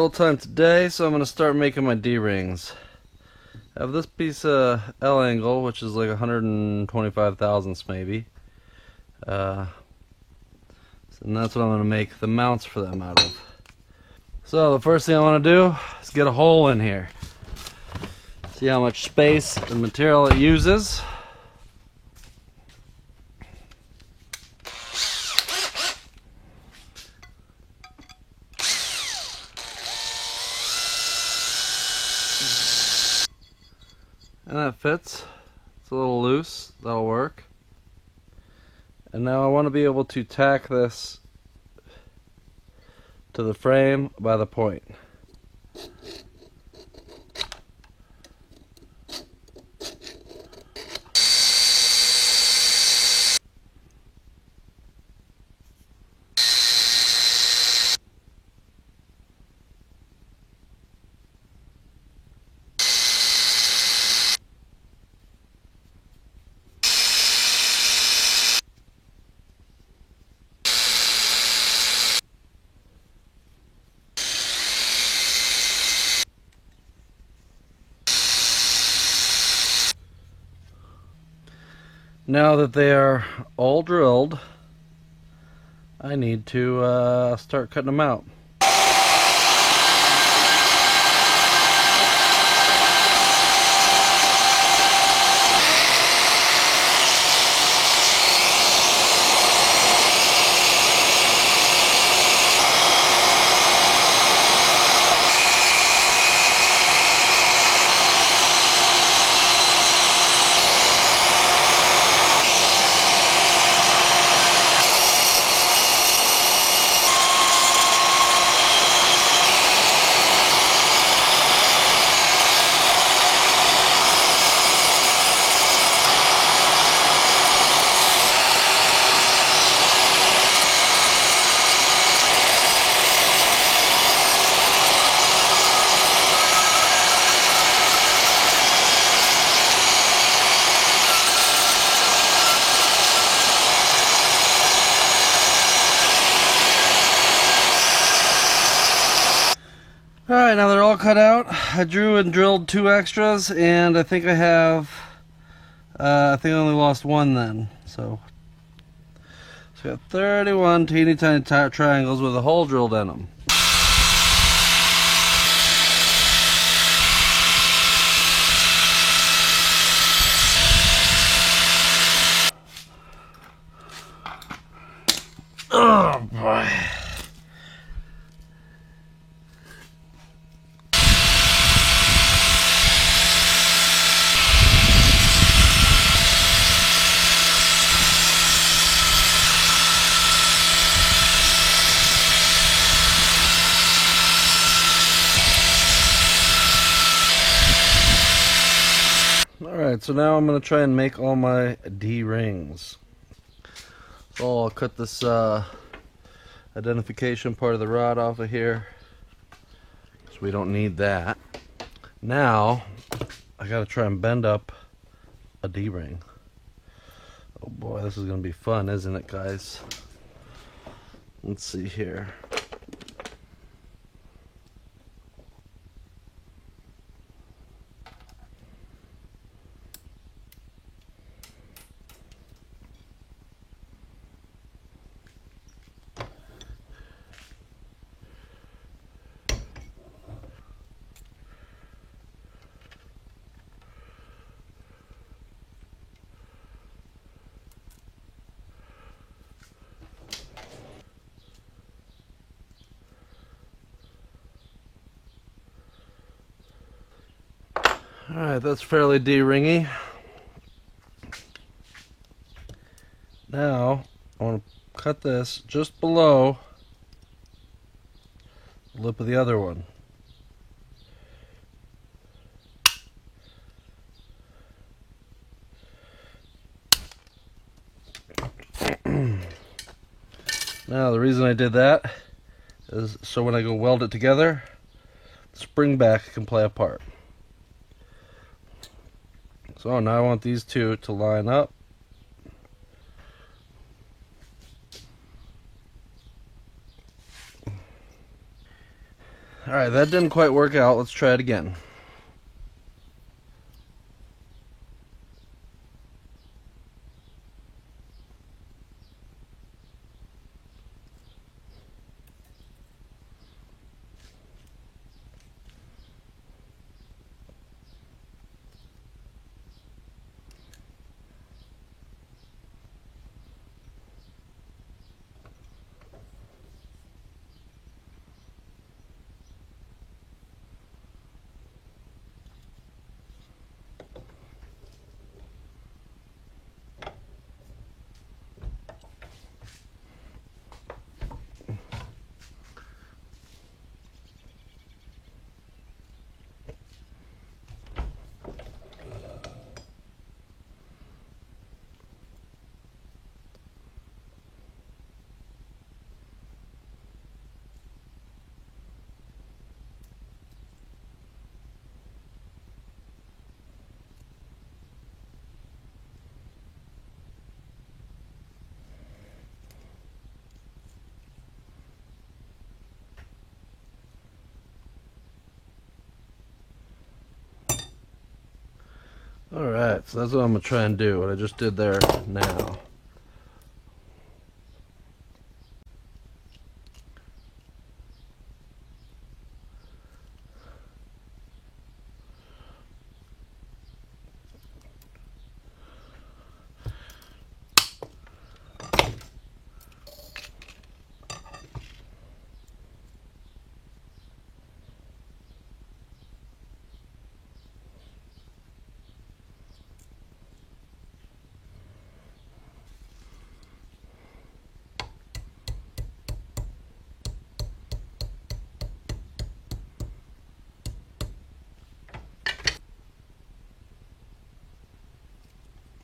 little time today, so I'm going to start making my D-rings. I have this piece of L-angle, which is like 125 thousandths maybe. And that's what I'm going to make the mounts for them out of. So the first thing I want to do is get a hole in here. See how much space and material it uses. And that fits. It's a little loose. That'll work. And now I want to be able to tack this to the frame by the point. Now that they are all drilled, I need to start cutting them out. Alright, now they're all cut out. I drew and drilled 2 extras, and I think I have, I only lost 1 then. So I got 31 teeny tiny triangles with a hole drilled in them. Oh boy. Alright, so now I'm going to try and make all my D-rings. So I'll cut this identification part of the rod off of here, so we don't need that. Now, I got to try and bend up a D-ring. Oh boy, this is going to be fun, isn't it, guys? Let's see here. Alright, that's fairly D-ringy. Now, I want to cut this just below the lip of the other one. Now, the reason I did that is so when I go weld it together, the spring back can play a part. So now I want these two to line up. Alright, that didn't quite work out. Let's try it again. Alright, so that's what I'm going to try and do, what I just did there now.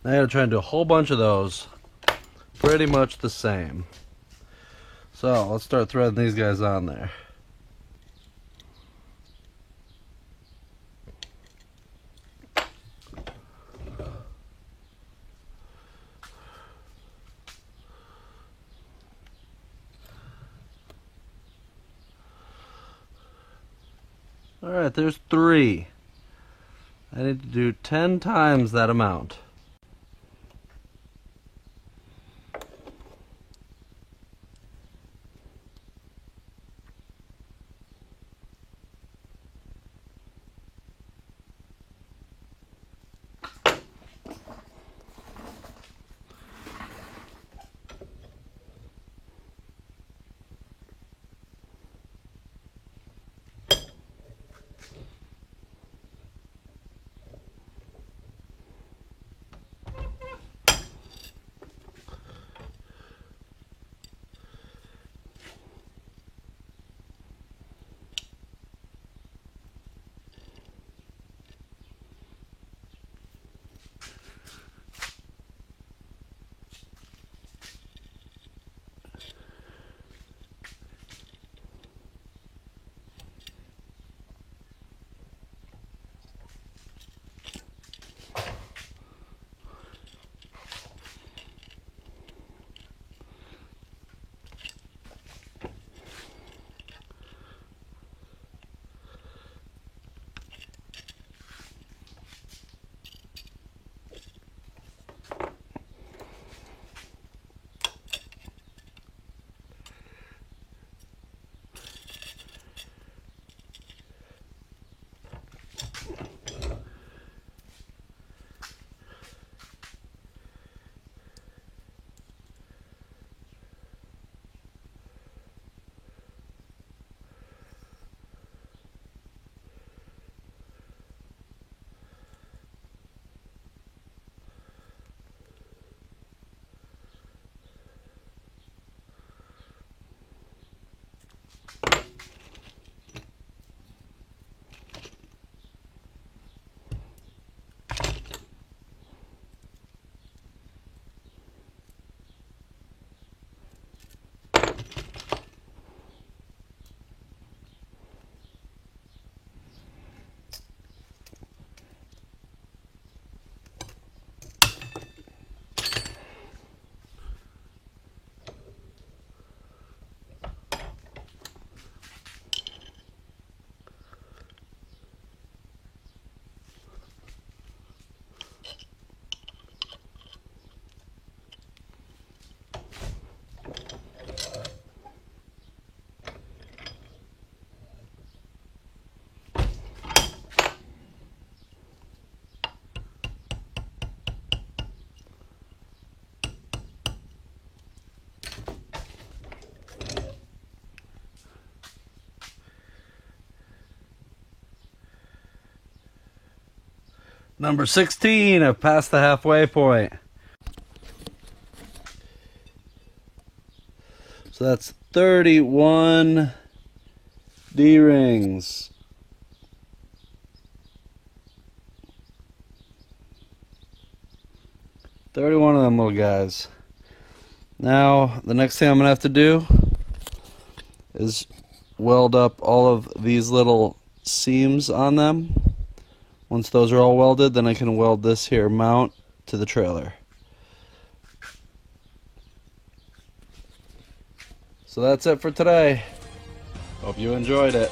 Now I gotta try and do a whole bunch of those, pretty much the same. So let's start threading these guys on there. Alright, there's 3. I need to do 10 times that amount. Number 16, I've passed the halfway point. So that's 31 D-rings. $31 of them little guys. Now, the next thing I'm going to have to do is weld up all of these little seams on them. Once those are all welded, then I can weld this here mount to the trailer. So that's it for today. Hope you enjoyed it.